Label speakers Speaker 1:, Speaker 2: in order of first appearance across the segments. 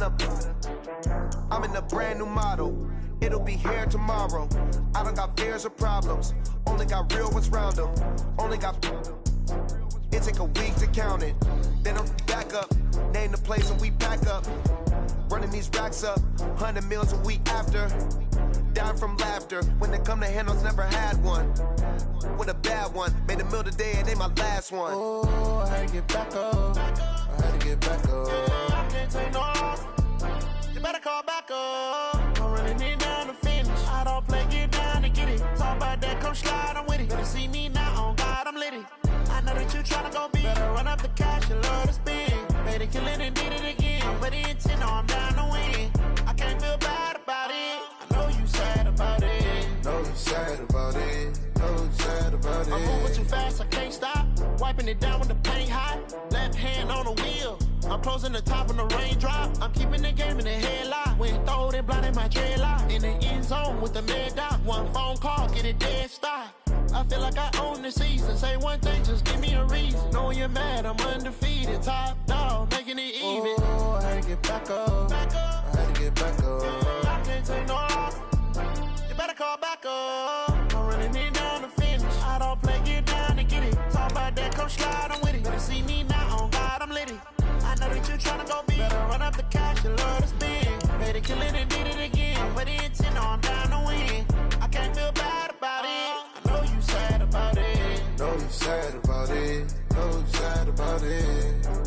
Speaker 1: on a I'm in a brand new model. It'll be here tomorrow. I don't got fears or problems. Only got real ones round them. Only got. It take a week to count it. Then I'm back up. Name the place and we pack up. Running these racks up. 100 meals a week after. Down from laughter. When they come to handles, never had one. With a bad one. Made a meal today and they my last one.
Speaker 2: Oh, I had to get back up. I had to get back up.
Speaker 3: I can't take no loss. You better call back up. I'm running it down to finish. I don't play, get down to get it. Talk about that, come slide, I'm with it. Better see me now, on God, I'm lit it. I know that you tryna go big. Better run up the cash, you love to spend. Made it, kill it, and did it again. I'm with the intent, no, I'm down to win. I can't feel bad about it. I know you sad about it.
Speaker 2: Know you sad about it. Know you sad about it.
Speaker 3: I'm moving too fast, I can't stop. Wiping it down with the paint hot. Left hand on the wheel. I'm closing the top when the raindrop. I'm keeping the game in the headlock. When throwed and blinded my dreadlock. In the end zone with the mad dot. One phone call, get it dead stop. I feel like I own the season. Say one thing, just give me a reason. Knowing you're mad, I'm undefeated. Top dog, making it even.
Speaker 2: Oh, I had to get back up. I had to get back up.
Speaker 3: I can't take no loss. You better call back up. I'm running it down to finish. I don't play, get down to get it. Talk about that, come slide, I'm with it. Better see me now, on God, I'm lit it. I know that you tryna go big. Better run up the cash, you love to spend. Made it, kill it, and did it again. But the intent, no, I'm down to win. I can't feel bad about it. I know you sad about it.
Speaker 2: Know you sad about it. Know you sad about it.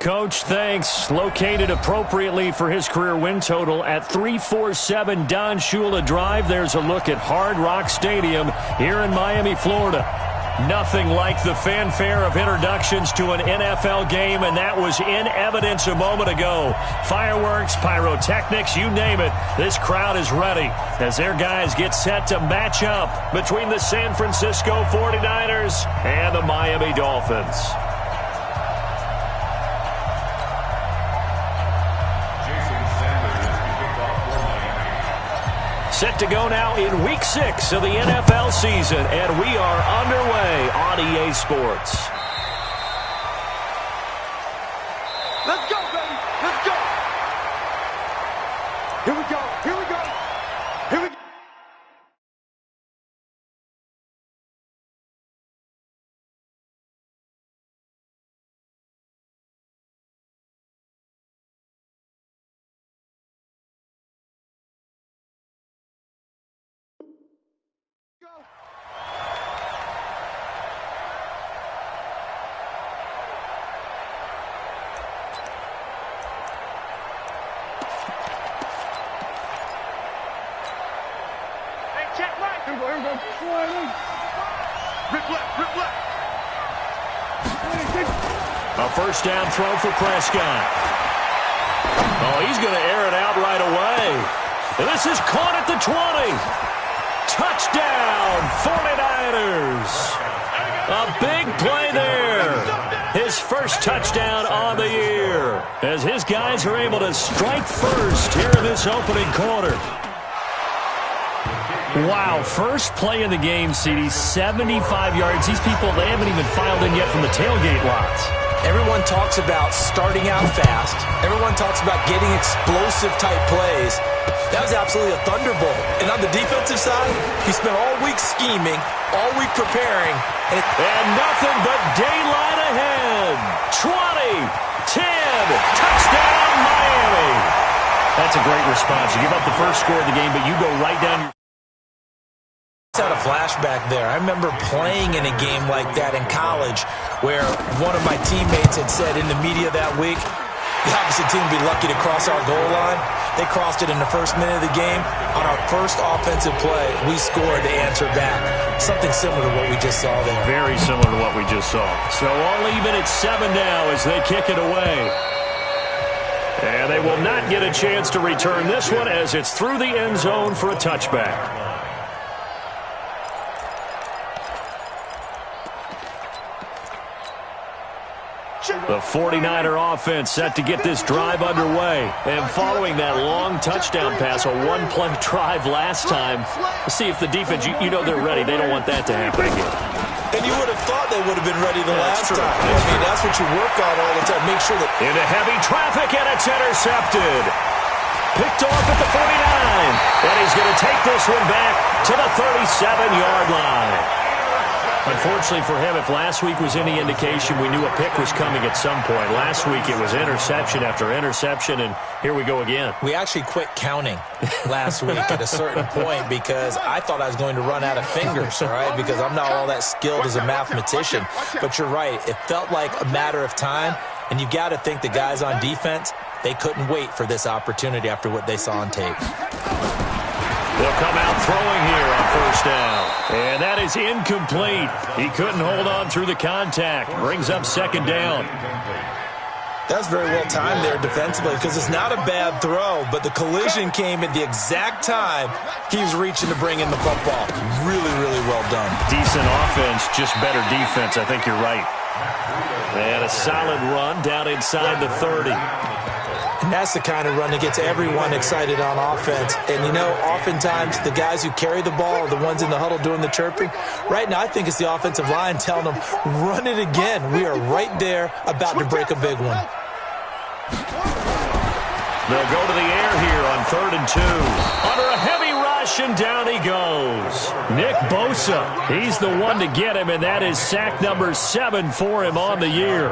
Speaker 4: Coach, thanks. Located appropriately for his career win total at 347 Don Shula Drive. There's a look at Hard Rock Stadium here in Miami, Florida. Nothing like the fanfare of introductions to an NFL game, and that was in evidence a moment ago. Fireworks, pyrotechnics, you name it. This crowd is ready as their guys get set to match up between the San Francisco 49ers and the Miami Dolphins. Set to go now in Week 6 of the NFL season, and we are underway on EA Sports.
Speaker 5: Let's go, baby. Let's go. Here we go. Here we go. Here we go. Check right. Here we go. Rip left. Rip left.
Speaker 4: A first down throw for Prescott. Oh, he's going to air it out right away. And this is caught at the 20. Touchdown, 49ers. A big play there. His first touchdown on the year as his guys are able to strike first here in this opening quarter. Wow, first play in the game, CD, 75 yards. These people, they haven't even filed in yet from the tailgate lots.
Speaker 6: Everyone talks about starting out fast. Everyone talks about getting explosive-type plays. That was absolutely a thunderbolt. And on the defensive side, he spent all week scheming, all week preparing.
Speaker 4: And nothing but daylight ahead. 20, 10, touchdown, Miami. That's a great response. You give up the first score of the game, but you go right down.
Speaker 6: Had a flashback there. I remember playing in a game like that in college where one of my teammates had said in the media that week, the opposite team would be lucky to cross our goal line. They crossed it in the first minute of the game. On our first offensive play, we scored to answer back. Something similar to what we just saw there.
Speaker 4: Very similar to what we just saw. So all even at 7 now as they kick it away. And they will not get a chance to return this one as it's through the end zone for a touchback. The 49er offense set to get this drive underway. And following that long touchdown pass, a one-play drive last time, let's see if the defense, you know they're ready. They don't want that to happen again.
Speaker 6: And you would have thought they would have been ready the last time. I mean, that's what you work on all the time. Make sure that...
Speaker 4: Into heavy traffic, and it's intercepted. Picked off at the 49. And he's going to take this one back to the 37-yard line. Unfortunately for him, if last week was any indication, we knew a pick was coming at some point. Last week it was interception after interception, and here we go again.
Speaker 6: We actually quit counting last week at a certain point because I thought I was going to run out of fingers, all right, because I'm not all that skilled as a mathematician. But you're right. It felt like a matter of time, and you got to think the guys on defense, they couldn't wait for this opportunity after what they saw on tape.
Speaker 4: They'll come out throwing here on first down. And that is incomplete. He couldn't hold on through the contact. Brings up second down.
Speaker 6: That's very well timed there defensively because it's not a bad throw, but the collision came at the exact time he was reaching to bring in the football. Really, really well done.
Speaker 4: Decent offense, just better defense. I think you're right. And a solid run down inside the 30.
Speaker 6: And that's the kind of run that gets everyone excited on offense. And, you know, oftentimes the guys who carry the ball are the ones in the huddle doing the chirping. Right now, I think it's the offensive line telling them, run it again. We are right there about to break a big one.
Speaker 4: They'll go to the air here on 3rd and 2. Under a heavy rush, and down he goes. Nick Bosa, he's the one to get him, and that is sack number 7 for him on the year.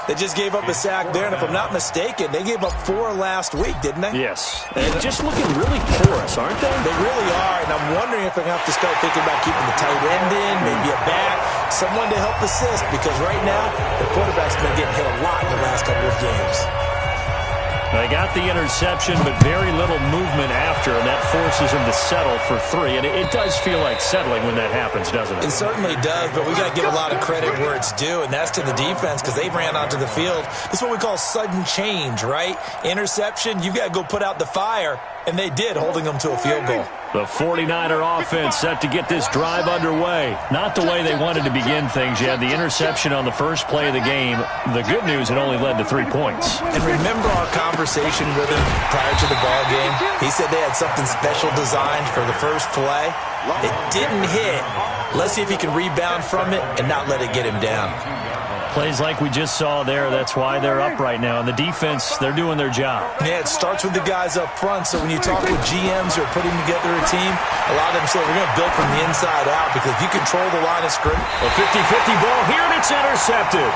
Speaker 6: They just gave up a sack there, and if I'm not mistaken, they gave up 4 last week, didn't they?
Speaker 4: Yes. And just looking really porous, aren't they?
Speaker 6: They really are, and I'm wondering if they're going to have to start thinking about keeping the tight end in, maybe a back, someone to help assist, because right now, the quarterback's been getting hit a lot in the last couple of games.
Speaker 4: They got the interception, but very little movement after, and that forces him to settle for 3. And it does feel like settling when that happens, doesn't it?
Speaker 6: It certainly does, but we got to give a lot of credit where it's due, and that's to the defense because they ran onto the field. This is what we call sudden change, right? Interception, you've got to go put out the fire, and they did, holding them to a field goal.
Speaker 4: The 49er offense set to get this drive underway. Not the way they wanted to begin things. You had the interception on the first play of the game. The good news, it only led to 3 points.
Speaker 6: And remember our conversation with him prior to the ball game? He said they had something special designed for the first play. It didn't hit. Let's see if he can rebound from it and not let it get him down.
Speaker 4: Plays like we just saw there, that's why they're up right now. And the defense, they're doing their job.
Speaker 6: Yeah, it starts with the guys up front. So when you talk with GMs who are putting together a team, a lot of them say we're going to build from the inside out because if you control the line of scrimmage.
Speaker 4: A 50-50 ball here, and it's intercepted.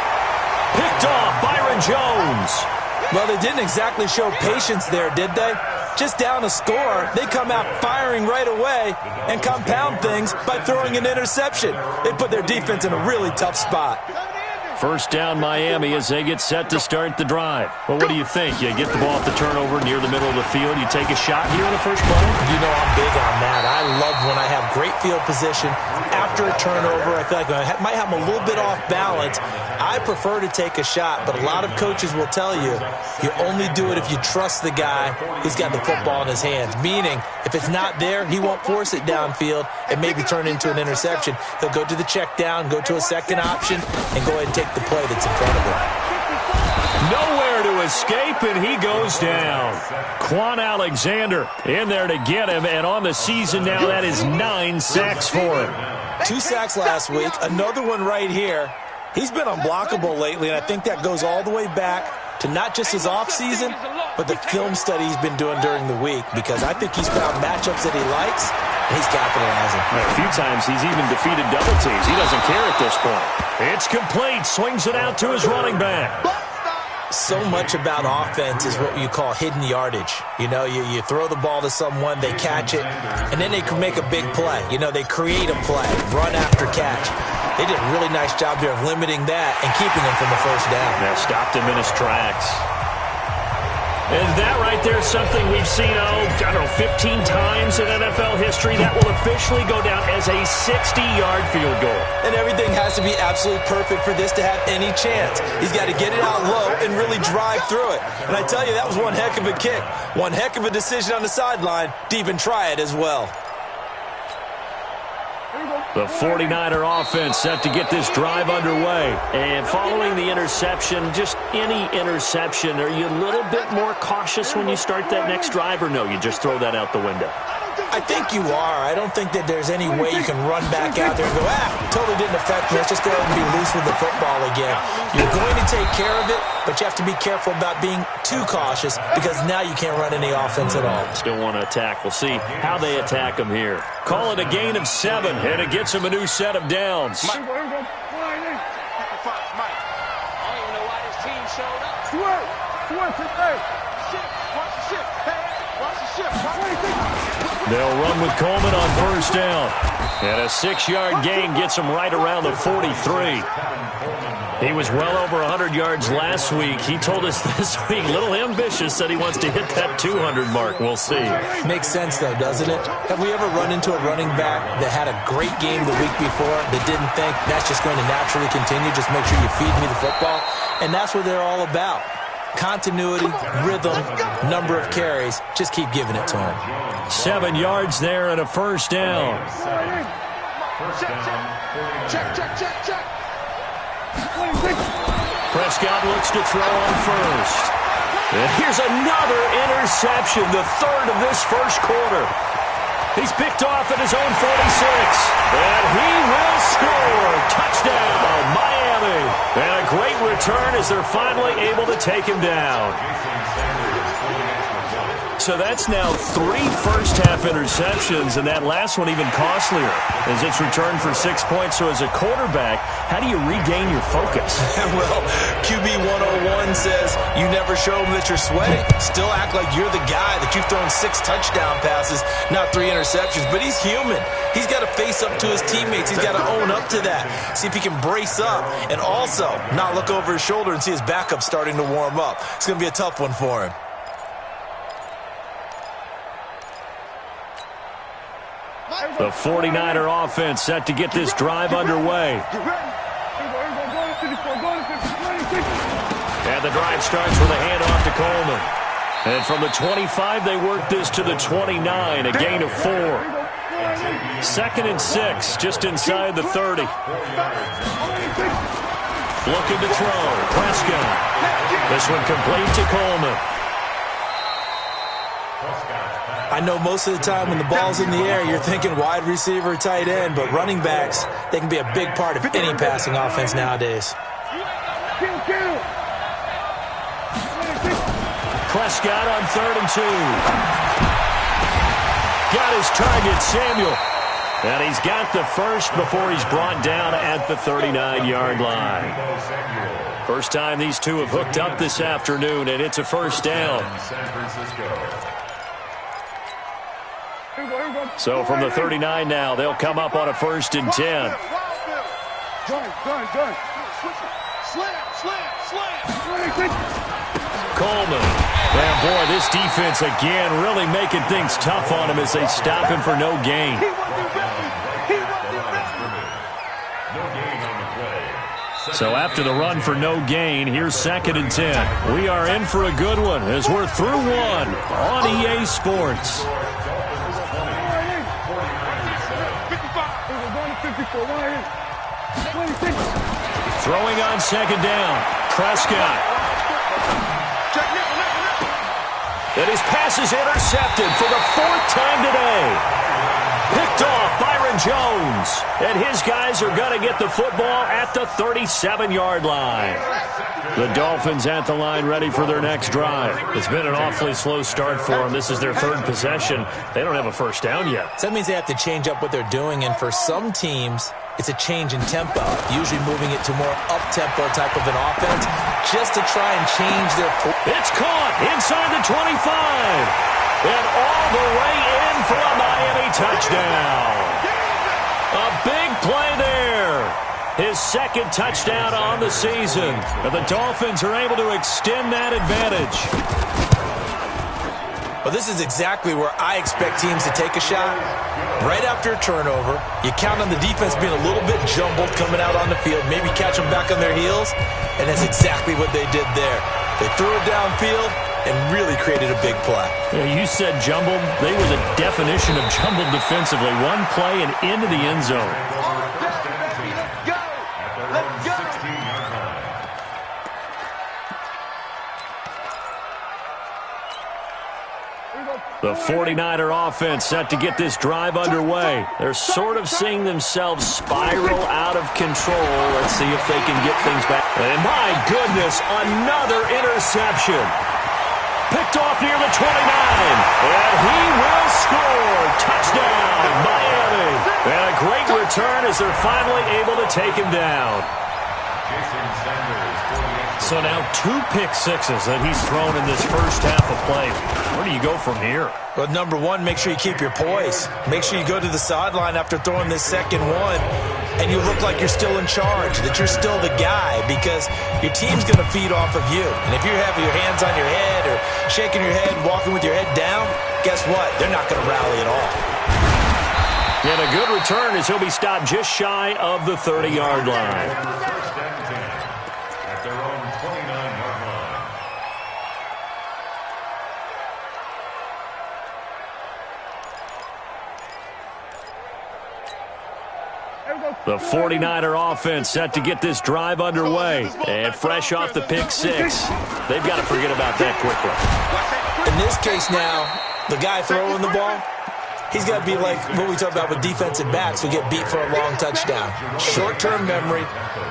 Speaker 4: Picked off, Byron Jones.
Speaker 6: Well, they didn't exactly show patience there, did they? Just down a score, they come out firing right away and compound things by throwing an interception. They put their defense in a really tough spot.
Speaker 4: First down Miami as they get set to start the drive. Well, what do you think? You get the ball at the turnover near the middle of the field. You take a shot here in the first play?
Speaker 6: You know I'm big on that. I love when I have great field position. After a turnover, I feel like I might have them a little bit off balance. I prefer to take a shot, but a lot of coaches will tell you, you only do it if you trust the guy who's got the football in his hands. Meaning, if it's not there, he won't force it downfield and maybe turn into an interception. He'll go to the check down, go to a second option, and go ahead and take the play that's in front of him.
Speaker 4: Nowhere to escape, and he goes down. Quan Alexander in there to get him, and on the season now, that is 9 sacks for him.
Speaker 6: 2 sacks last week, another one right here. He's been unblockable lately, and I think that goes all the way back to not just his offseason, but the film study he's been doing during the week, because I think he's found matchups that he likes, and he's capitalizing.
Speaker 4: A few times he's even defeated double teams. He doesn't care at this point. It's complete. Swings it out to his running back.
Speaker 6: So much about offense is what you call hidden yardage. You know, you throw the ball to someone, they catch it, and then they can make a big play. You know, they create a play, run after catch. They did a really nice job there of limiting that and keeping him from the first down.
Speaker 4: Yeah, stopped him in his tracks. And that right there is something we've seen, 15 times in NFL history. That will officially go down as a 60-yard field goal.
Speaker 6: And everything has to be absolutely perfect for this to have any chance. He's got to get it out low and really drive through it. And I tell you, that was one heck of a kick. One heck of a decision on the sideline to even try it as well.
Speaker 4: The 49er offense set to get this drive underway. And following the interception, just any interception, are you a little bit more cautious when you start that next drive, or no, you just throw that out the window?
Speaker 6: I think you are. I don't think that there's any way you can run back out there and go, totally didn't affect me. Let's just go ahead and be loose with the football again. You're going to take care of it, but you have to be careful about being too cautious because now you can't run any offense at all.
Speaker 4: Still want to attack. We'll see how they attack him here. Call it a gain of 7, and it gets him a new set of downs.
Speaker 5: I don't even know why this team showed up. Watch the ship. Hey, watch the ship.
Speaker 4: They'll run with Coleman on first down. And a 6-yard gain gets him right around the 43. He was well over 100 yards last week. He told us this week, a little ambitious, that he wants to hit that 200 mark. We'll see.
Speaker 6: Makes sense, though, doesn't it? Have we ever run into a running back that had a great game the week before that didn't think that's just going to naturally continue? Just make sure you feed me the football. And that's what they're all about. Continuity, rhythm, number of carries. Just keep giving it to him.
Speaker 4: 7 yards there and a first down.
Speaker 5: Check.
Speaker 4: Prescott looks to throw on first. And here's another interception, the third of this first quarter. He's picked off at his own 46. And he will score. Touchdown, Miami. And a great return as they're finally able to take him down. So that's now 3 first-half interceptions, and that last one even costlier as it's returned for 6 points. So as a quarterback, how do you regain your focus?
Speaker 6: Well, QB 101 says you never show them that you're sweating. Still act like you're the guy that you've thrown 6 touchdown passes, not 3 interceptions. But he's human. He's got to face up to his teammates. He's got to own up to that. See if he can brace up and also not look over his shoulder and see his backup starting to warm up. It's going to be a tough one for him.
Speaker 4: The 49er offense set to get this drive underway. And the drive starts with a handoff to Coleman. And from the 25, they work this to the 29, a gain of 4. 2nd and 6, just inside the 30. Looking to throw. Prescott. This one complete to Coleman.
Speaker 6: I know most of the time when the ball's in the air, you're thinking wide receiver, tight end, but running backs, they can be a big part of any passing offense nowadays.
Speaker 4: Prescott on 3rd and 2. Got his target, Samuel. And he's got the first before he's brought down at the 39-yard line. First time these two have hooked up this afternoon, and it's a first down. So from the 39 now, they'll come up on a 1st and 10. Coleman. And boy, this defense again really making things tough on him as they stop him for no gain. So after the run for no gain, here's 2nd and 10. We are in for a good one as we're through one on EA Sports. Throwing on 2nd down. Prescott. And his pass is intercepted for the 4th time today. Picked off Byron Jones. And his guys are going to get the football at the 37-yard line. The Dolphins at the line ready for their next drive. It's been an awfully slow start for them. This is their 3rd possession. They don't have a first down yet.
Speaker 6: So that means they have to change up what they're doing, and for some teams, it's a change in tempo, usually moving it to more up-tempo type of an offense just to try and change their...
Speaker 4: It's caught inside the 25. And all the way in for a Miami touchdown. A big play there. His 2nd touchdown on the season. And the Dolphins are able to extend that advantage.
Speaker 6: Well, this is exactly where I expect teams to take a shot. Right after a turnover, you count on the defense being a little bit jumbled coming out on the field, maybe catch them back on their heels, and that's exactly what they did there. They threw it downfield and really created a big play.
Speaker 4: Yeah, you said jumbled. They were the definition of jumbled defensively. One play and into the end zone. The 49er offense set to get this drive underway. They're sort of seeing themselves spiral out of control. Let's see if they can get things back. And my goodness, another interception. Picked off near the 29. And he will score. Touchdown, Miami. And a great return as they're finally able to take him down. So now 2 pick sixes that he's thrown in this first half of play. Where do you go from here?
Speaker 6: Well, number one, make sure you keep your poise. Make sure you go to the sideline after throwing this second one, and you look like you're still in charge, that you're still the guy, because your team's going to feed off of you. And if you have your hands on your head or shaking your head, walking with your head down, guess what? They're not going to rally at all.
Speaker 4: And a good return as he'll be stopped just shy of the 30-yard line. The 49er offense set to get this drive underway. And fresh off the pick six. They've got to forget about that quickly.
Speaker 6: In this case now, the guy throwing the ball, he's got to be like what we talk about with defensive backs who get beat for a long touchdown. Short-term memory,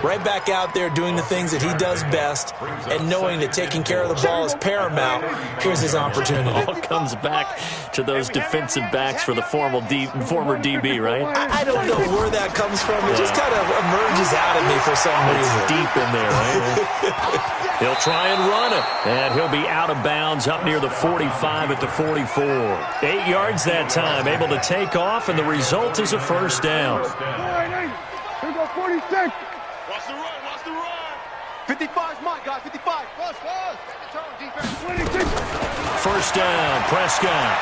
Speaker 6: right back out there doing the things that he does best, and knowing that taking care of the ball is paramount. Here's his opportunity.
Speaker 4: All comes back to those defensive backs for the former DB, right?
Speaker 6: I don't know where that comes from. It just kind of emerges out of me for some reason.
Speaker 4: It's deep in there, right? He'll try and run it, and he'll be out of bounds up near the 45 at the 44. 8 yards that time, able to take off, and the result is a first down.
Speaker 5: Here go 46. Watch the run, watch the run. 55's mine, guys, 55. Plus. Turn, defense. 26.
Speaker 4: First down, Prescott.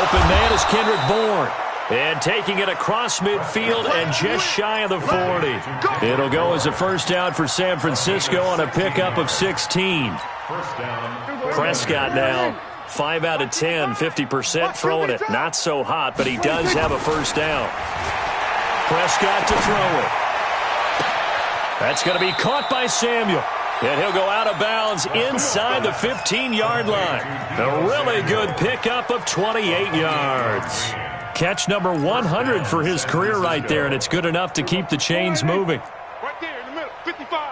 Speaker 4: Open man is Kendrick Bourne. And taking it across midfield and just shy of the 40. It'll go as a first down for San Francisco on a pickup of 16. Prescott now, 5 out of 10, 50% throwing it. Not so hot, but he does have a first down. Prescott to throw it. That's going to be caught by Samuel. And he'll go out of bounds inside the 15-yard line. A really good pickup of 28 yards. Catch number 100 for his career right there, and it's good enough to keep the chains moving.
Speaker 5: Right there in the middle, 55.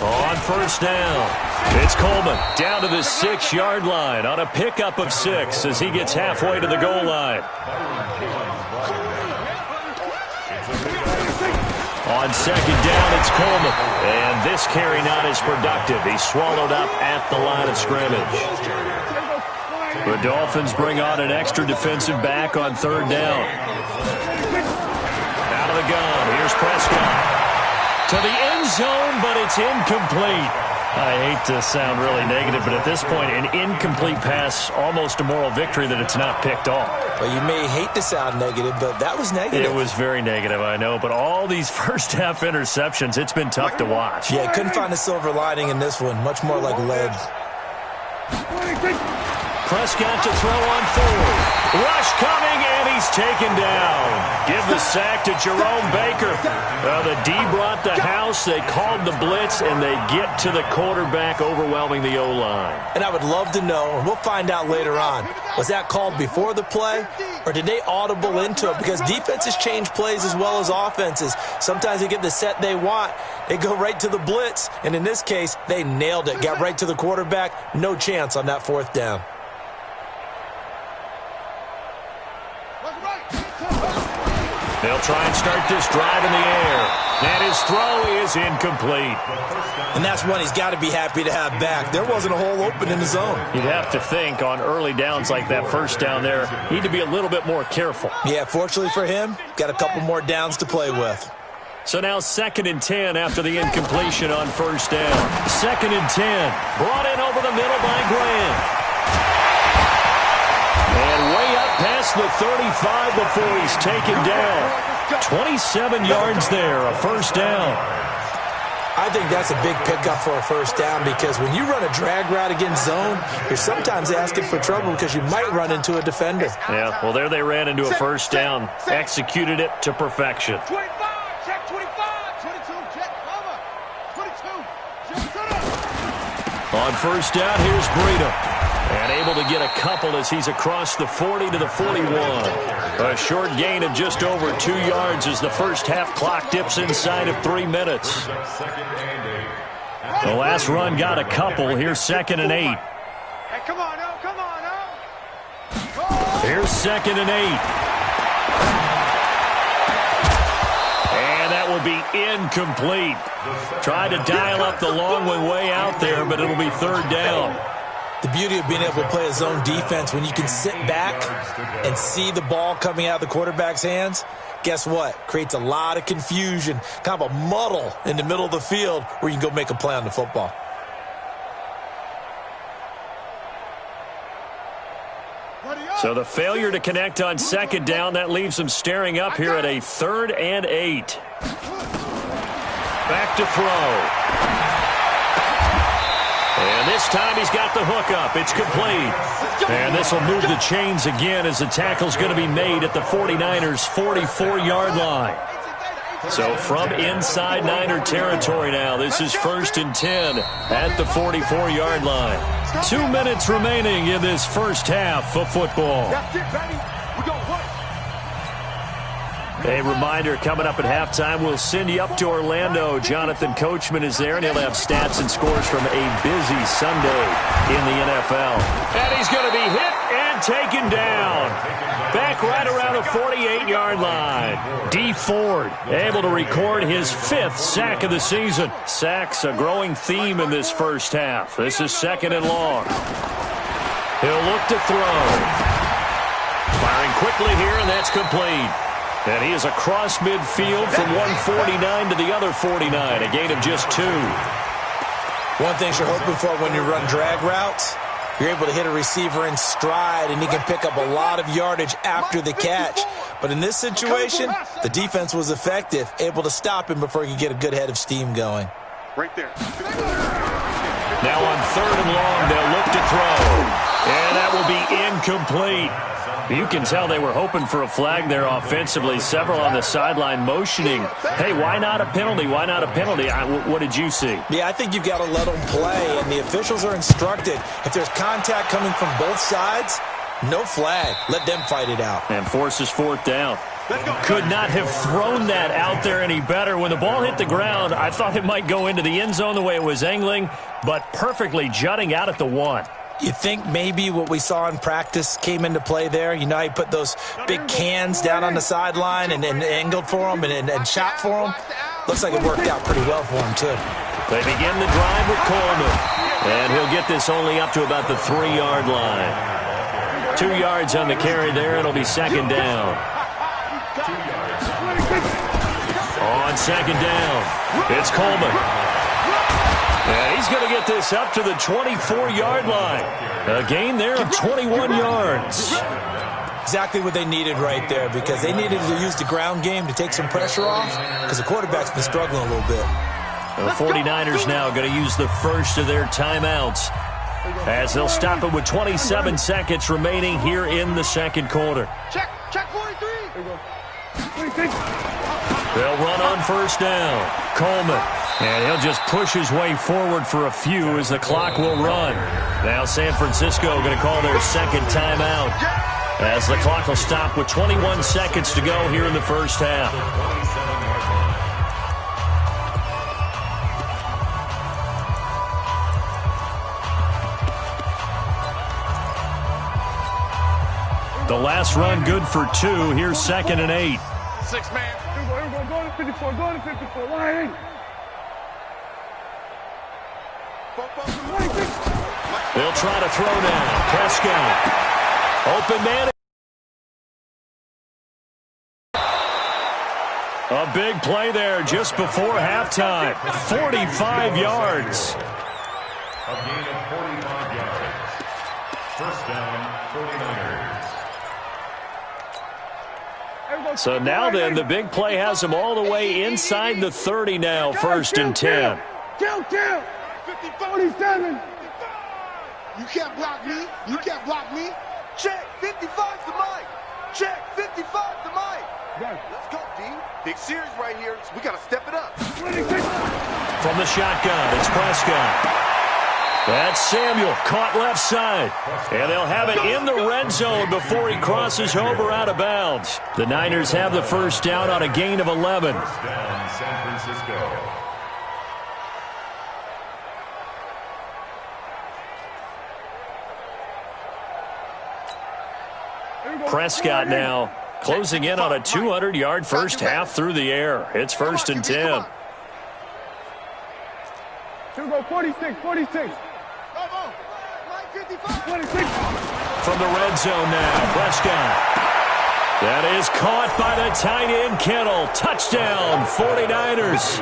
Speaker 4: On first down, it's Coleman down to the 6-yard line on a pickup of 6 as he gets halfway to the goal line. On second down, it's Coleman. And this carry not as productive. He's swallowed up at the line of scrimmage. The Dolphins bring on an extra defensive back on third down. Out of the gun, here's Prescott. To the end zone, but it's incomplete. I hate to sound really negative, but at this point, an incomplete pass, almost a moral victory that it's not picked off.
Speaker 6: Well, you may hate to sound negative, but that was negative.
Speaker 4: It was very negative, I know, but all these first-half interceptions, it's been tough to watch.
Speaker 6: Yeah, couldn't find a silver lining in this one. Much more like lead.
Speaker 4: Prescott to throw on forward. Rush coming, and he's taken down. Give the sack to Jerome Baker. The D brought the house. They called the blitz, and they get to the quarterback, overwhelming the O-line.
Speaker 6: And I would love to know, and we'll find out later on, was that called before the play, or did they audible into it? Because defenses change plays as well as offenses. Sometimes they get the set they want. They go right to the blitz, and in this case, they nailed it. Got right to the quarterback. No chance on that fourth down.
Speaker 4: They'll try and start this drive in the air. And his throw is incomplete.
Speaker 6: And that's one he's got to be happy to have back. There wasn't a hole open in the zone.
Speaker 4: You'd have to think on early downs like that first down there, need to be a little bit more careful.
Speaker 6: Yeah, fortunately for him, got a couple more downs to play with.
Speaker 4: So now 2nd and 10 after the incompletion on first down. 2nd and 10. Brought in over the middle by Graham. And way up past the 35 before he's taken down. 27 yards there, a first down.
Speaker 6: I think that's a big pickup for a first down because when you run a drag route against zone, you're sometimes asking for trouble because you might run into a defender.
Speaker 4: Yeah, well, there they ran into a first down. Executed it to perfection.
Speaker 5: 25, check 25, 22, check cover. 22, check center.
Speaker 4: On first down, here's Breida. And able to get a couple as he's across the 40 to the 41. A short gain of just over 2 yards as the first half clock dips inside of 3 minutes. The last run got a couple. Here's 2nd and 8.
Speaker 5: Hey, come on now, come on now.
Speaker 4: Here's 2nd and 8. And that will be incomplete. Tried to dial up the long one way out there, but it'll be 3rd down.
Speaker 6: The beauty of being able to play a zone defense when you can sit back and see the ball coming out of the quarterback's hands, guess what? Creates a lot of confusion, kind of a muddle in the middle of the field where you can go make a play on the football.
Speaker 4: So the failure to connect on 2nd down, that leaves them staring up here at a 3rd and 8. Back to throw. And this time he's got the hook up. It's complete. And this will move the chains again as the tackle's going to be made at the 49ers' 44-yard line. So from inside Niner territory now, this is 1st and 10 at the 44-yard line. 2 minutes remaining in this first half of football.
Speaker 5: That's it, baby. We're going to work.
Speaker 4: A reminder, coming up at halftime, we'll send you up to Orlando. Jonathan Coachman is there, and he'll have stats and scores from a busy Sunday in the NFL. And he's going to be hit and taken down. Back right around the 48-yard line. D. Ford able to record his 5th sack of the season. Sacks a growing theme in this first half. This is 2nd and long. He'll look to throw. Firing quickly here, and that's complete. And he is across midfield from 149 to the other 49, a gain of just 2.
Speaker 6: One thing you're hoping for when you run drag routes, you're able to hit a receiver in stride, and he can pick up a lot of yardage after the catch. But in this situation, the defense was effective, able to stop him before he could get a good head of steam going.
Speaker 5: Right there.
Speaker 4: Now on 3rd and long, they'll look to throw. And that will be incomplete. You can tell they were hoping for a flag there offensively. Several on the sideline motioning, hey, why not a penalty? Why not a penalty? What did you see?
Speaker 6: Yeah, I think you've got to let them play, and the officials are instructed. If there's contact coming from both sides, no flag. Let them fight it out.
Speaker 4: And forces 4th down. Could not have thrown that out there any better. When the ball hit the ground, I thought it might go into the end zone the way it was angling, but perfectly jutting out at the 1.
Speaker 6: You think maybe what we saw in practice came into play there? You know, he put those big cans down on the sideline and angled for them and shot for them. Looks like it worked out pretty well for him, too.
Speaker 4: They begin the drive with Coleman. And he'll get this only up to about the 3-yard line. 2 yards on the carry there. It'll be 2nd down. On 2nd down, it's Coleman. And he's going to get this up to the 24-yard line. A gain there of 21 yards.
Speaker 6: Exactly what they needed right there, because they needed to use the ground game to take some pressure off, because the quarterback's been struggling a little bit.
Speaker 4: The 49ers now going to use the first of their timeouts, as they'll stop it with 27 seconds remaining here in the 2nd quarter.
Speaker 5: Check 43.
Speaker 4: They'll run on 1st down. Coleman. And he'll just push his way forward for a few as the clock will run. Now San Francisco going to call their 2nd timeout, as the clock will stop with 21 seconds to go here in the 1st half. The last run good for 2. Here's 2nd and 8.
Speaker 5: 6 man.
Speaker 7: Go to 54. Go to 54. Line.
Speaker 4: They'll try to throw now. Prescott. Open man. A big play there just before halftime. 45 yards.
Speaker 8: A gain of 45 yards. 1st down, 49ers.
Speaker 4: So now then, the big play has them all the way inside the 30 now. 1st and 10.
Speaker 7: Kill. 47.
Speaker 5: You can't block me. You can't block me. Check 55's the mic. Check 55's the mic. Let's go, D. Big series right here. We got to step it up.
Speaker 7: 26.
Speaker 4: From the shotgun, it's Prescott. That's Samuel, caught left side. And they'll have it in the red zone before he crosses over out of bounds. The Niners have the 1st down on a gain of 11.
Speaker 8: 1st down, San Francisco.
Speaker 4: Prescott now closing in on a 200-yard 1st half through the air. It's 1st and 10.
Speaker 7: Here we go, 46. 26.
Speaker 4: From the red zone now, Prescott. That is caught by the tight end, Kittle. Touchdown, 49ers.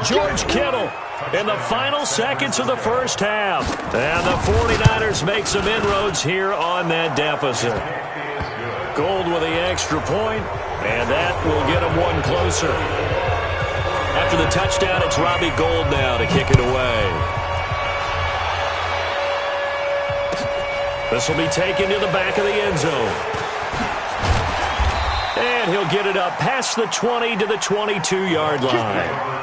Speaker 4: George Kittle in the final seconds of the 1st half. And the 49ers make some inroads here on that deficit. Gold with the extra point, and that will get them one closer. After the touchdown, it's Robbie Gould now to kick it away. This will be taken to the back of the end zone. And he'll get it up past the 20 to the 22-yard line.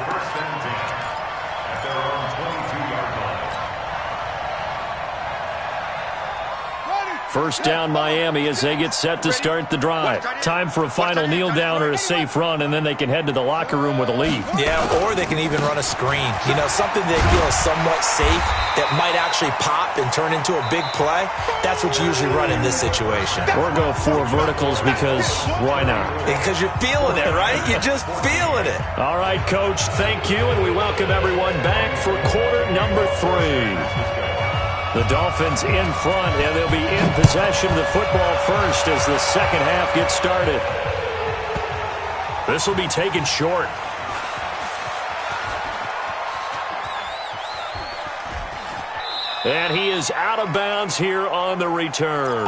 Speaker 4: 1st down Miami as they get set to start the drive. Time for a final kneel down or a safe run, and then they can head to the locker room with a lead.
Speaker 6: Yeah, or they can even run a screen. You know, something they feel is somewhat safe that might actually pop and turn into a big play. That's what you usually run in this situation.
Speaker 4: Or go 4 verticals because why not?
Speaker 6: Because you're feeling it, right? You're just feeling it.
Speaker 4: All right, Coach, thank you, and we welcome everyone back for quarter number 3. The Dolphins in front, and they'll be in possession of the football first as the 2nd half gets started. This will be taken short. And he is out of bounds here on the return.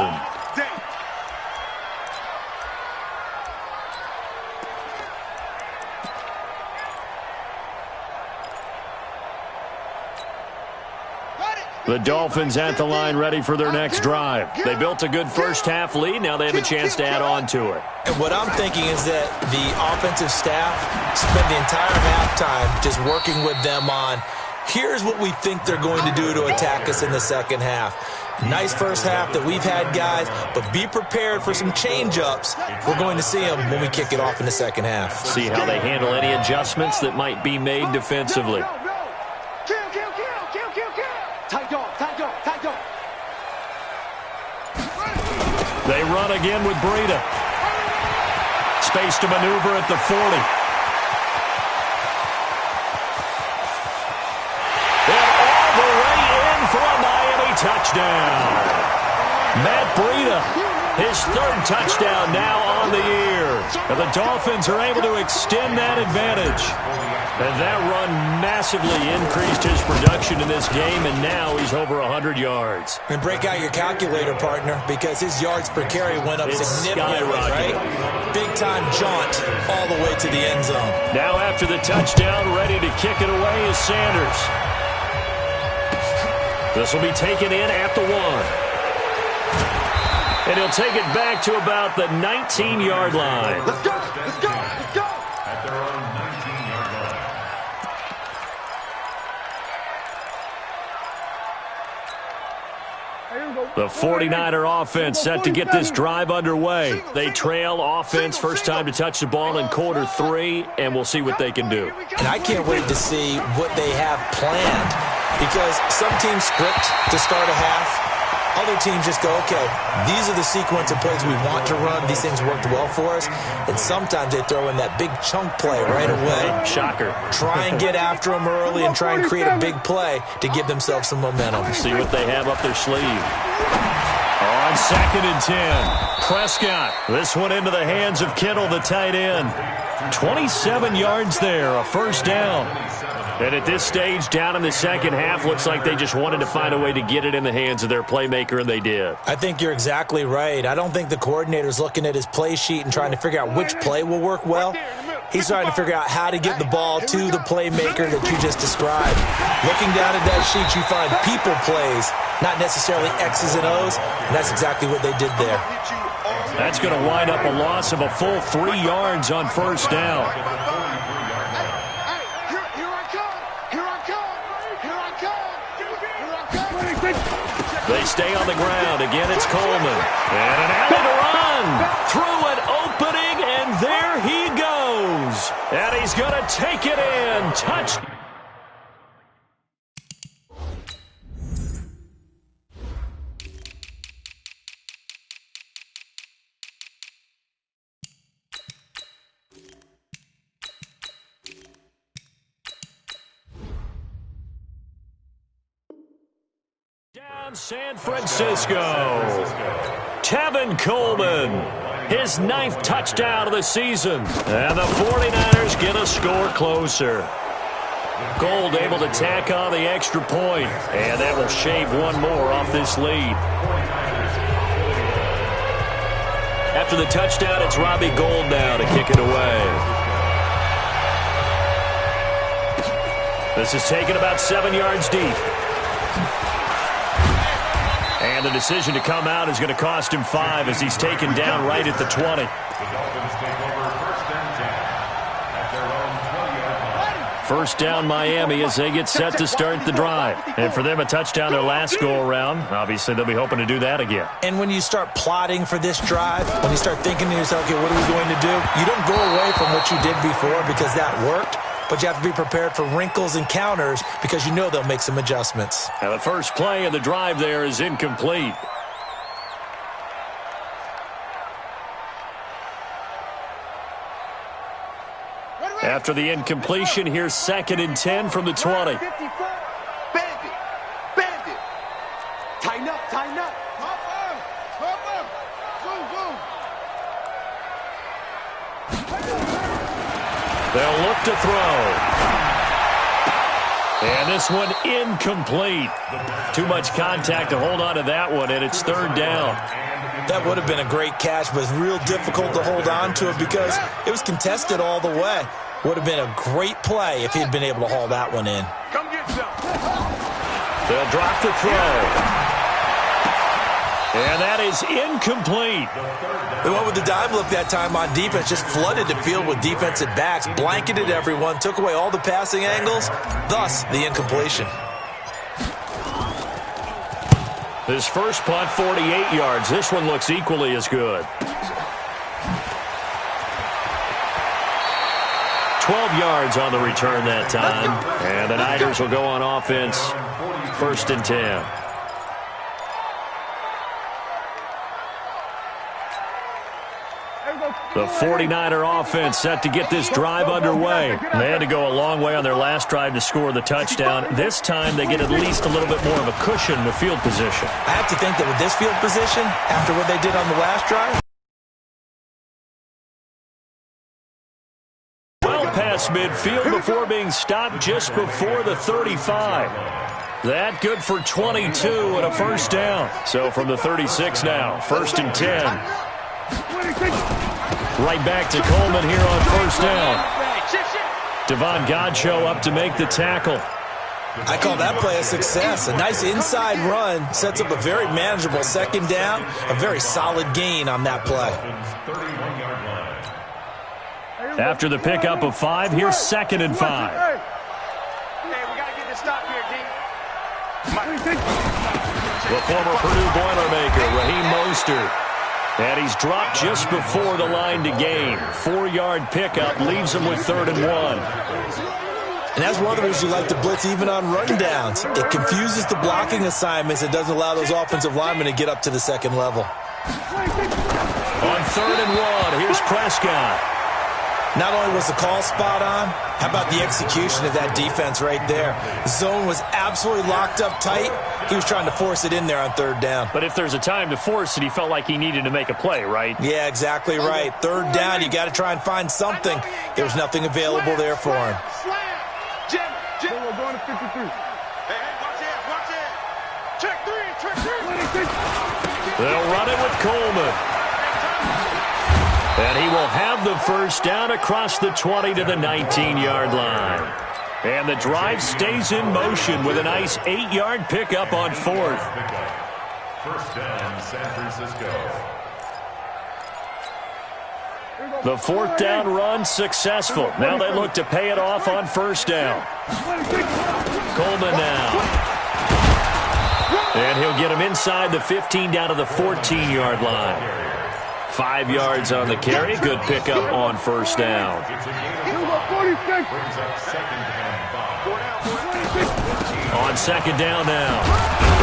Speaker 4: The Dolphins at the line ready for their next drive. They built a good first-half lead. Now they have a chance to add on to it.
Speaker 6: And what I'm thinking is that the offensive staff spent the entire halftime just working with them on, here's what we think they're going to do to attack us in the second half. Nice first half that we've had, guys, but be prepared for some change-ups. We're going to see them when we kick it off in the second half.
Speaker 4: See how they handle any adjustments that might be made defensively. They run again with Breida. Space to maneuver at the 40. And all the way in for a Miami touchdown. Matt Breida, his third touchdown now on the year. And the Dolphins are able to extend that advantage. And that run massively increased his production in this game, and now he's over 100 yards.
Speaker 6: And break out your calculator, partner, because his yards per carry went up significantly, right? Big-time jaunt all the way to the end zone.
Speaker 4: Now after the touchdown, ready to kick it away is Sanders. This will be taken in at the 1. And he'll take it back to about the 19-yard line.
Speaker 5: Let's go! Let's go! Let's go!
Speaker 8: At their own 19-yard line.
Speaker 4: The 49er offense set to get this drive underway. They trail offense first time to touch the ball in quarter 3, and we'll see what they can do.
Speaker 6: And I can't wait to see what they have planned, because some teams script to start a half. Other teams just go, okay, these are the sequence of plays we want to run. These things worked well for us. And sometimes they throw in that big chunk play right away.
Speaker 4: Shocker. Try
Speaker 6: and get after them early and try and create a big play to give themselves some momentum.
Speaker 4: See what they have up their sleeve. On 2nd and 10, Prescott. This one into the hands of Kittle, the tight end. 27 yards there, a first down. And at this stage, down in the second half, looks like they just wanted to find a way to get it in the hands of their playmaker, and they did.
Speaker 6: I think you're exactly right. I don't think the coordinator's looking at his play sheet and trying to figure out which play will work well. He's trying to figure out how to get the ball to the playmaker that you just described. Looking down at that sheet, you find people plays, not necessarily X's and O's, and that's exactly what they did there.
Speaker 4: That's going to wind up a loss of a full 3 yards on first down. They stay on the ground. Again, it's Coleman. And an alley to run. Through an opening, and there he goes. And he's going to take it in. Touchdown. San Francisco. Tevin Coleman, his 9th touchdown of the season. And the 49ers get a score closer. Gold able to tack on the extra point, and that will shave one more off this lead. After the touchdown, it's Robbie Gould now to kick it away. This is taken about 7 yards deep. And the decision to come out is going to cost him 5 as he's taken down right at the 20.
Speaker 8: The Dolphins take over 1st and 10 at their own 20-yard line.
Speaker 4: First down Miami as they get set to start the drive. And for them, a touchdown their last go-around. Obviously, they'll be hoping to do that again.
Speaker 6: And when you start plotting for this drive, when you start thinking to yourself, okay, what are we going to do? You don't go away from what you did before because that worked. But you have to be prepared for wrinkles and counters because you know they'll make some adjustments.
Speaker 4: Now the first play of the drive there is incomplete. After the incompletion, here's 2nd and 10 from the 20.
Speaker 5: Bandit. Bandit. Tighten up. Tighten up.
Speaker 4: They'll look to throw. And this one incomplete. Too much contact to hold on to that one, and it's third down.
Speaker 6: That would have been a great catch, but it's real difficult to hold on to it because it was contested all the way. Would have been a great play if he'd been able to haul that one in.
Speaker 7: Come get some.
Speaker 4: They'll drop the throw. And that is incomplete.
Speaker 6: They went with the dive look that time on defense, just flooded the field with defensive backs, blanketed everyone, took away all the passing angles, thus the incompletion.
Speaker 4: His first punt, 48 yards. This one looks equally as good. 12 yards on the return that time. And the Niners will go on offense, 1st and 10. The 49er offense set to get this drive underway. They had to go a long way on their last drive to score the touchdown. This time they get at least a little bit more of a cushion with field position.
Speaker 6: I have to think that with this field position, after what they did on the last drive,
Speaker 4: well past midfield before being stopped just before the 35. That good for 22 and a first down. So from the 36 now, 1st and 10. Right back to Coleman here on first down. Devon Godchaux up to make the tackle.
Speaker 6: I call that play a success. A nice inside run sets up a very manageable second down, a very solid gain on that play.
Speaker 4: After the pickup of 5, here's 2nd and 5.
Speaker 7: Hey, we got to get this stop here, D.
Speaker 4: The former Purdue Boilermaker, Raheem Mostert. And he's dropped just before the line to gain. 4-yard pickup leaves him with 3rd and 1.
Speaker 6: And that's one of the reasons you like to blitz even on rundowns. It confuses the blocking assignments. It doesn't allow those offensive linemen to get up to the second level.
Speaker 4: On 3rd and 1, here's Prescott.
Speaker 6: Not only was the call spot on, how about the execution of that defense right there? The zone was absolutely locked up tight. He was trying to force it in there on 3rd down.
Speaker 4: But if there's a time to force it, he felt like he needed to make a play, right?
Speaker 6: Yeah, exactly right. 3rd down, you got to try and find something. There was nothing available there for him.
Speaker 7: Jim, we're going to 53. Hey, watch it. Check 3.
Speaker 4: They'll run it with Coleman. And he will have the first down across the 20 to the 19-yard line. And the drive stays in motion with a nice 8-yard pickup on 4th.
Speaker 8: First down, San Francisco.
Speaker 4: The 4th down run successful. Now they look to pay it off on 1st down. Coleman now. And he'll get him inside the 15 down to the 14-yard line. 5 yards on the carry. Good pickup on 1st down. On 2nd down now,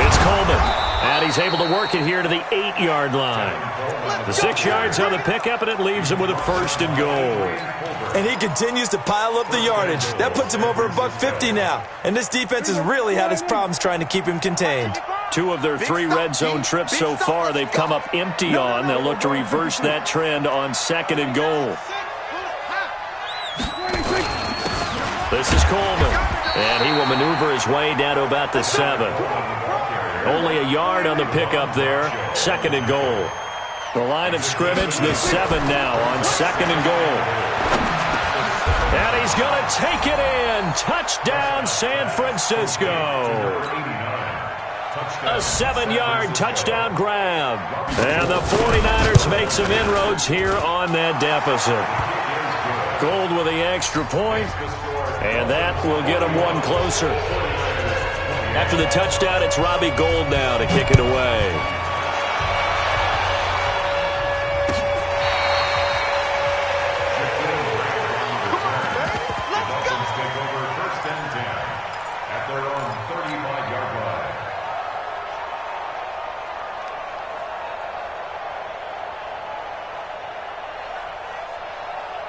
Speaker 4: it's Coleman. And he's able to work it here to the 8-yard line. The 6 yards on the pickup, and it leaves him with a 1st and goal.
Speaker 6: And he continues to pile up the yardage. That puts him over $150 now. And this defense has really had its problems trying to keep him contained.
Speaker 4: 2 of their 3 red zone trips so far they've come up empty on. They'll look to reverse that trend on 2nd and goal. This is Coleman. And he will maneuver his way down to about the 7. Only a yard on the pickup there. 2nd and goal. The line of scrimmage, the 7 now on 2nd and goal. And he's going to take it in. Touchdown, San Francisco. A 7-yard touchdown grab. And the 49ers make some inroads here on that deficit. Gold with the extra point. And that will get them one closer. After the touchdown, it's Robbie Gould now to kick it away.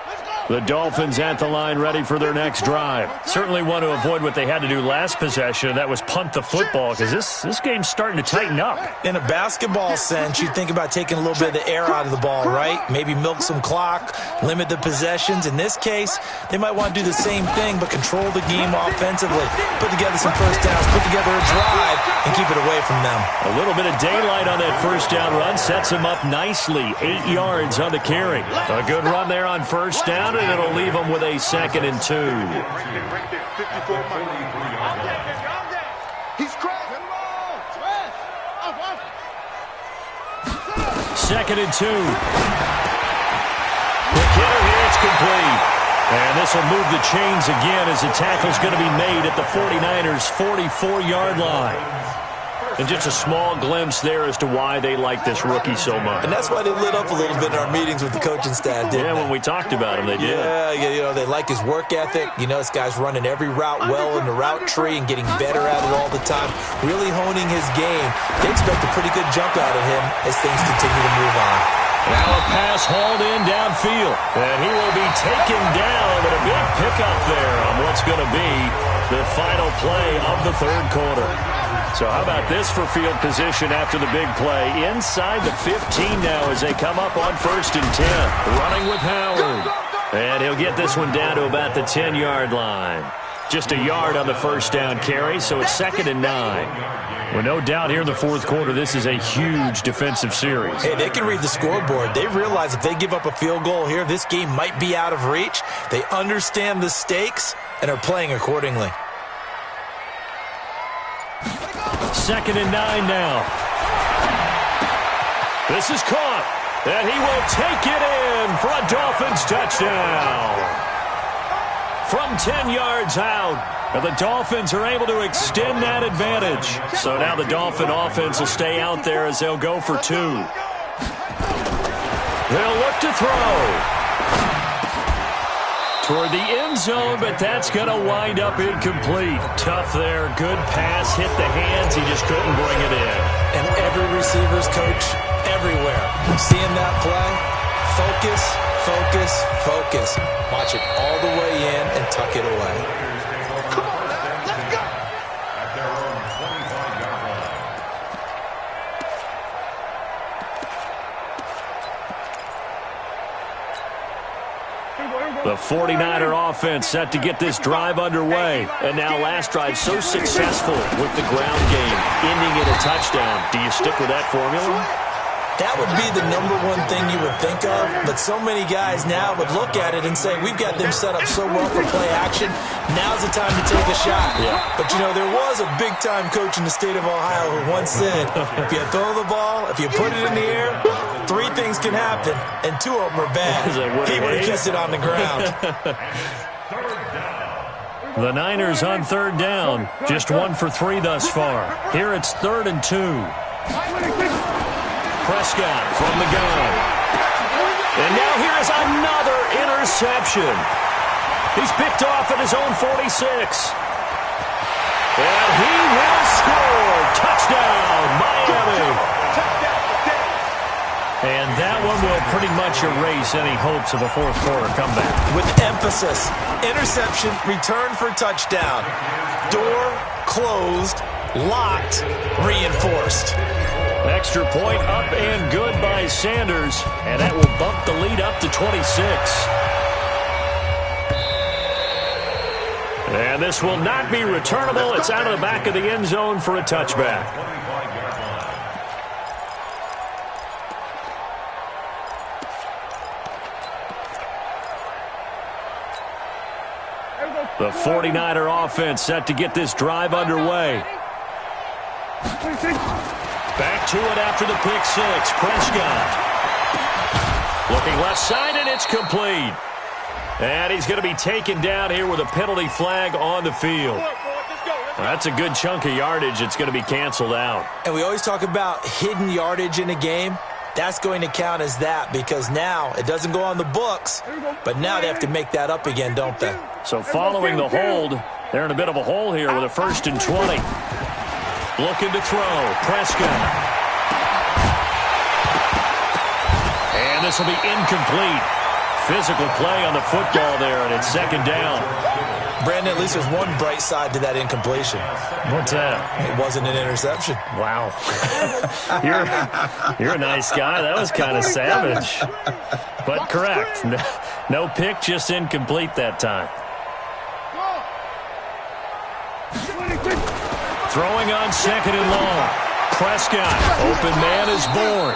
Speaker 5: Let's go!
Speaker 4: The Dolphins at the line ready for their next drive. Certainly want to avoid what they had to do last possession. That was punt the football because this game's starting to tighten up.
Speaker 6: In a basketball sense, you think about taking a little bit of the air out of the ball, right? Maybe milk some clock, limit the possessions. In this case, they might want to do the same thing but control the game offensively. Put together some first downs, put together a drive, and keep it away from them.
Speaker 4: A little bit of daylight on that first down run sets them up nicely. 8 yards on the carry. A good run there on first down, and it'll leave them with a 2nd and 2.
Speaker 5: Right there, 54 He's crashing.
Speaker 4: 2nd and 2. The kicker here, it's complete. And this will move the chains again as the tackle's going to be made at the 49ers' 44-yard line. And just a small glimpse there as to why they like this rookie so much.
Speaker 6: And that's why they lit up a little bit in our meetings with the coaching staff, didn't they?
Speaker 4: When we talked about him, they did.
Speaker 6: Yeah, they like his work ethic. This guy's running every route well in the route tree and getting better at it all the time, really honing his game. They expect a pretty good jump out of him as things continue to move on.
Speaker 4: Now a pass hauled in downfield. And he will be taken down, but a big pickup there on what's going to be the final play of the third quarter. So how about this for field position after the big play? Inside the 15 now as they come up on 1st and 10. Running with Howard. And he'll get this one down to about the 10-yard line. Just a yard on the first down carry, so it's 2nd and 9. Well, no doubt here in the fourth quarter, this is a huge defensive series.
Speaker 6: Hey, they can read the scoreboard. They realize if they give up a field goal here, this game might be out of reach. They understand the stakes and are playing accordingly.
Speaker 4: 2nd and 9 now. This is caught, and he will take it in for a Dolphins touchdown. From 10 yards out, and the Dolphins are able to extend that advantage. So now the Dolphin offense will stay out there as they'll go for 2. They'll look to throw toward the end zone, but that's going to wind up incomplete. Tough there. Good pass. Hit the hands. He just couldn't bring it in.
Speaker 6: And every receiver's coach everywhere. Seeing that play, focus, focus, focus. Watch it all the way in and tuck it away.
Speaker 5: Come on now, let's go.
Speaker 8: At their own 25-yard line.
Speaker 4: The 49er offense set to get this drive underway. And now last drive so successful with the ground game, ending in a touchdown. Do you stick with that formula?
Speaker 6: That would be the #1 thing you would think of, but so many guys now would look at it and say, we've got them set up so well for play action, now's the time to take a shot.
Speaker 4: Yeah.
Speaker 6: But, there was a big-time coach in the state of Ohio who once said, if you throw the ball, if you put it in the air, 3 things can happen, and 2 of them are bad. He would have kissed it on the ground.
Speaker 4: The Niners on 3rd down. Just 1 for 3 thus far. Here it's 3rd and 2. Prescott from the gun. And now here is another interception. He's picked off at his own 46. And he will score. Touchdown, Miami. And that one will pretty much erase any hopes of a fourth quarter comeback.
Speaker 6: With emphasis, interception, return for touchdown. Door closed, locked, reinforced.
Speaker 4: Extra point up and good by Sanders. And that will bump the lead up to 26. And this will not be returnable. It's out of the back of the end zone for a touchback. The 49er offense set to get this drive underway. Back to it after the pick 6. Prescott. Looking left side, and it's complete. And he's going to be taken down here with a penalty flag on the field. That's a good chunk of yardage. It's going to be canceled out.
Speaker 6: And we always talk about hidden yardage in a game. That's going to count as that because now it doesn't go on the books, but now they have to make that up again, don't they?
Speaker 4: So following the hold, they're in a bit of a hole here with a 1st and 20. Looking to throw. Prescott. And this will be incomplete. physical play on the football there, and it's second down.
Speaker 6: Brandon, at least there's one bright side to that incompletion.
Speaker 4: What's that?
Speaker 6: It wasn't an interception.
Speaker 4: Wow. You're a nice guy. That was kind of savage. But correct. No pick, just incomplete that time. Throwing on second and long. Prescott, open man is born.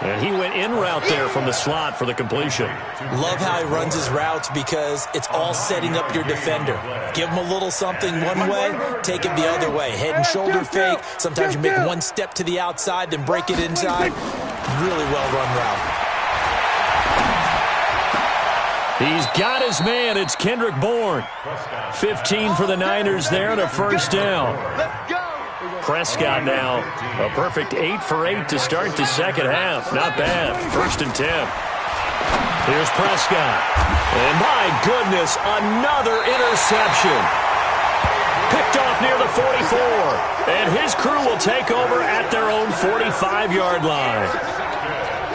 Speaker 4: And he went in route there from the slot for the completion.
Speaker 6: Love how he runs his routes because it's all setting up your defender. Give him a little something one way, take it the other way. Head and shoulder fake. Sometimes you make one step to the outside, then break it inside. Really well-run route.
Speaker 4: He's got his man. It's Kendrick Bourne. 15 for the Niners there and a first down. Prescott now a perfect 8 for 8 to start the second half. Not bad. First and 10. Here's Prescott. And my goodness, another interception. Picked off near the 44. And his crew will take over at their own 45-yard line.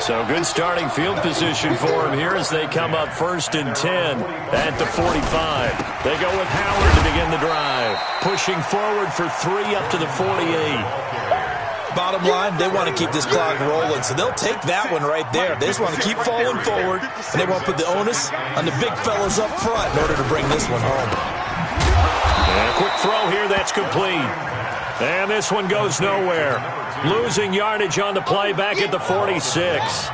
Speaker 4: So good starting field position for him here as they come up first and 10 at the 45. They go with Howard to begin the drive. Pushing forward for 3 up to the 48.
Speaker 6: Bottom line, they want to keep this clock rolling, so they'll take that one right there. They just want to keep falling forward, and they want to put the onus on the big fellas up front in order to bring this one home.
Speaker 4: And a quick throw here, that's complete. And this one goes nowhere. Losing yardage on the play back at the 46.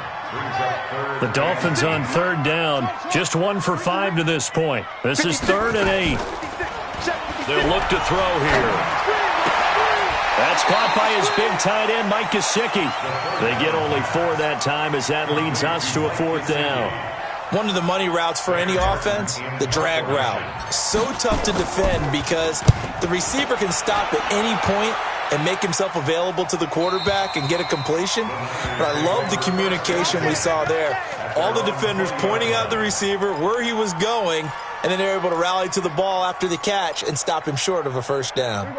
Speaker 4: The Dolphins on third down. Just 1 for 5 to this point. This is 3rd and 8. They'll look to throw here. That's caught by his big tight end, Mike Gesicki. They get only 4 that time as that leads us to a 4th down.
Speaker 6: One of the money routes for any offense, the drag route. So tough to defend because the receiver can stop at any point and make himself available to the quarterback and get a completion. But I love the communication we saw there. All the defenders pointing out the receiver, where he was going, and then they're able to rally to the ball after the catch and stop him short of a first down.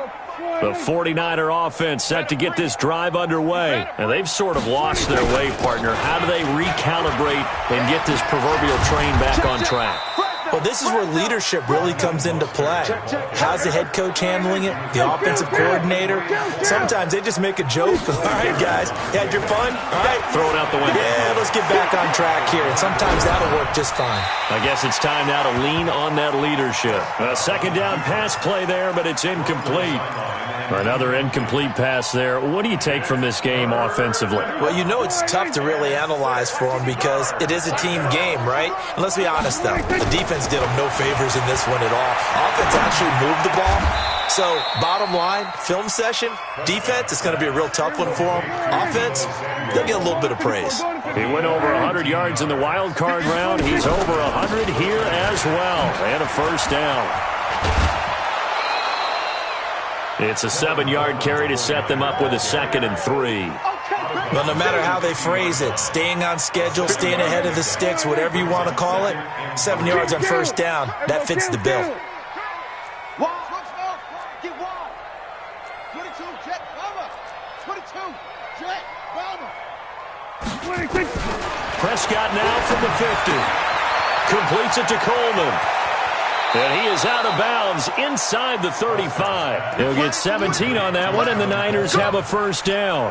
Speaker 4: The 49er offense set to get this drive underway. And they've sort of lost their way, partner. How do they recalibrate and get this proverbial train back on track?
Speaker 6: Well, this is where leadership really comes into play. How's the head coach handling it? The offensive coordinator? Sometimes they just make a joke. All right, guys, you had your fun? All right.
Speaker 4: Throw it out the window.
Speaker 6: Yeah, let's get back on track here. And sometimes that'll work just fine.
Speaker 4: I guess it's time now to lean on that leadership. A second down pass play there, but it's incomplete. Another incomplete pass there. What do you take from this game offensively?
Speaker 6: Well, you know it's tough to really analyze for them because it is a team game, right? And let's be honest, though. The defense did them no favors in this one at all. Offense actually moved the ball. So, bottom line, film session, defense, it's going to be a real tough one for them. Offense, they'll get a little bit of praise.
Speaker 4: He went over 100 yards in the wild card round. He's over 100 here as well. And a first down. It's a 7-yard carry to set them up with a 2nd and 3.
Speaker 6: Well, no matter how they phrase it, staying on schedule, staying ahead of the sticks, whatever you want to call it, 7 yards on first down, that fits the bill.
Speaker 4: Prescott now from the 50. Completes it to Coleman. And he is out of bounds inside the 35. He'll get 17 on that one, and the Niners have a first down.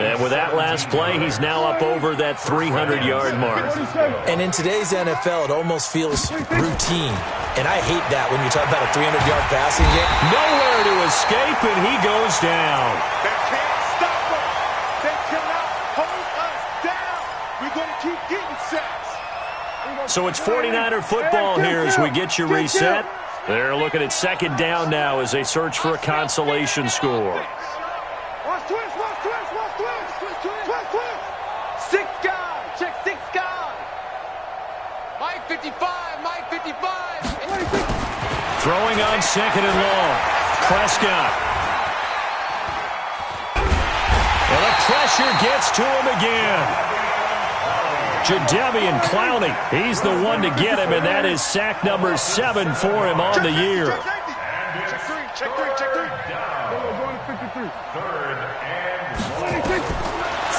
Speaker 4: And with that last play, he's now up over that 300-yard mark.
Speaker 6: And in today's NFL, it almost feels routine. And I hate that when you talk about a 300-yard passing game.
Speaker 4: Nowhere to escape, and he goes down.
Speaker 5: They can't stop us. They cannot hold us down. We're going to keep getting sacks.
Speaker 4: So it's 49er football here as we get you reset. They're looking at second down now as they search for a consolation score.
Speaker 5: Watch twist, watch twist, watch twist, twist, twist. 6 guys, check 6 guys. Mike 55, Mike 55.
Speaker 4: Throwing on second and long. Prescott. And the pressure gets to him again. Jadeveon Clowney, he's the one to get him, and that is sack number 7 for him on the year.
Speaker 5: Check three.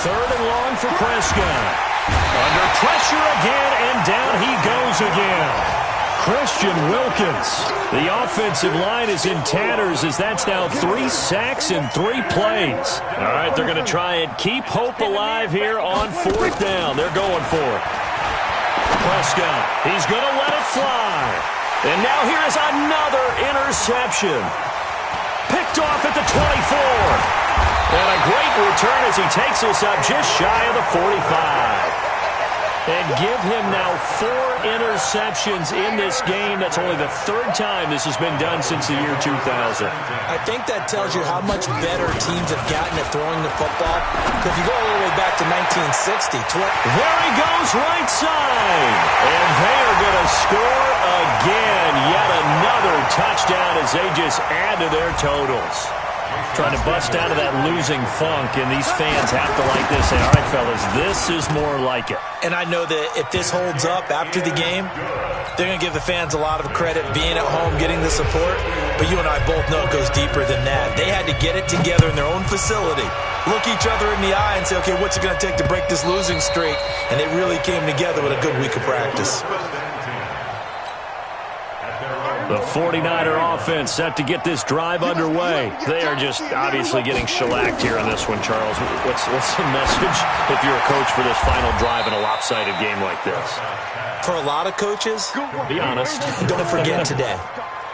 Speaker 4: Third and long for Prescott. Under pressure again, and down he goes again. Christian Wilkins. The offensive line is in tatters as that's now 3 sacks in 3 plays. All right, they're going to try and keep hope alive here on 4th down. They're going for it. Prescott, he's going to let it fly. And now here is another interception. Picked off at the 24. And a great return as he takes us up just shy of the 45. And give him now 4 interceptions in this game. That's only the 3rd time this has been done since the year 2000.
Speaker 6: I think that tells you how much better teams have gotten at throwing the football. If you go all the way back to 1960.
Speaker 4: There he goes, right side. And they are going to score again. Yet another touchdown as they just add to their totals. Trying to bust out of that losing funk, and these fans have to like this. Say, all right, fellas, this is more like it.
Speaker 6: And I know that if this holds up after the game, they're going to give the fans a lot of credit being at home, getting the support. But you and I both know it goes deeper than that. They had to get it together in their own facility, look each other in the eye and say, okay, what's it going to take to break this losing streak? And they really came together with a good week of practice.
Speaker 4: The 49er offense set to get this drive underway. They are just obviously getting shellacked here in this one, Charles. What's the message if you're a coach for this final drive in a lopsided game like this?
Speaker 6: For a lot of coaches,
Speaker 4: be honest.
Speaker 6: Don't forget today.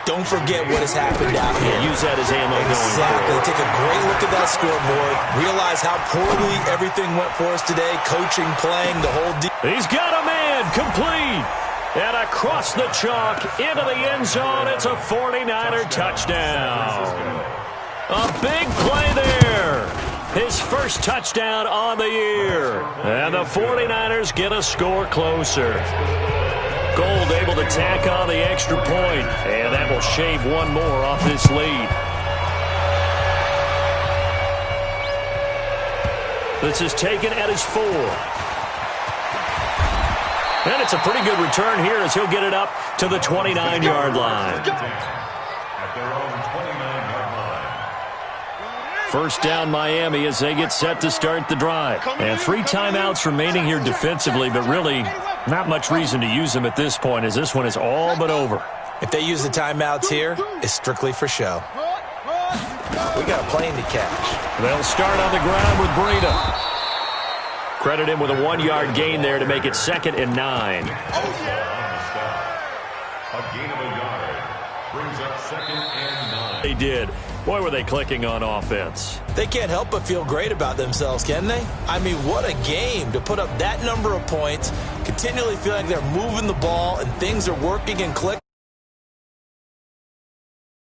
Speaker 6: Don't forget what has happened out here.
Speaker 4: Use that as ammo going forward.
Speaker 6: Exactly. Take a great look at that scoreboard. Realize how poorly everything went for us today. Coaching, playing, the whole deal.
Speaker 4: He's got a man. Complete. And across the chalk, into the end zone, it's a 49er touchdown. A big play there. His first touchdown on the year. And the 49ers get a score closer. Gold able to tack on the extra point, and that will shave one more off this lead. This is taken at his 4. And it's a pretty good return here as he'll get it up to the 29-yard line.
Speaker 8: At their own 29-yard line.
Speaker 4: First down Miami as they get set to start the drive. And 3 timeouts remaining here defensively, but really not much reason to use them at this point as this one is all but over.
Speaker 6: If they use the timeouts here, it's strictly for show. We got a plane to catch.
Speaker 4: They'll start on the ground with Breida. Credit him with a 1-yard gain there to make it 2nd and 9.
Speaker 8: A gain of a yard brings up 2nd and 9.
Speaker 4: They did. Boy, were they clicking on offense.
Speaker 6: They can't help but feel great about themselves, can they? I mean, what a game to put up that number of points, continually feeling like they're moving the ball and things are working and clicking.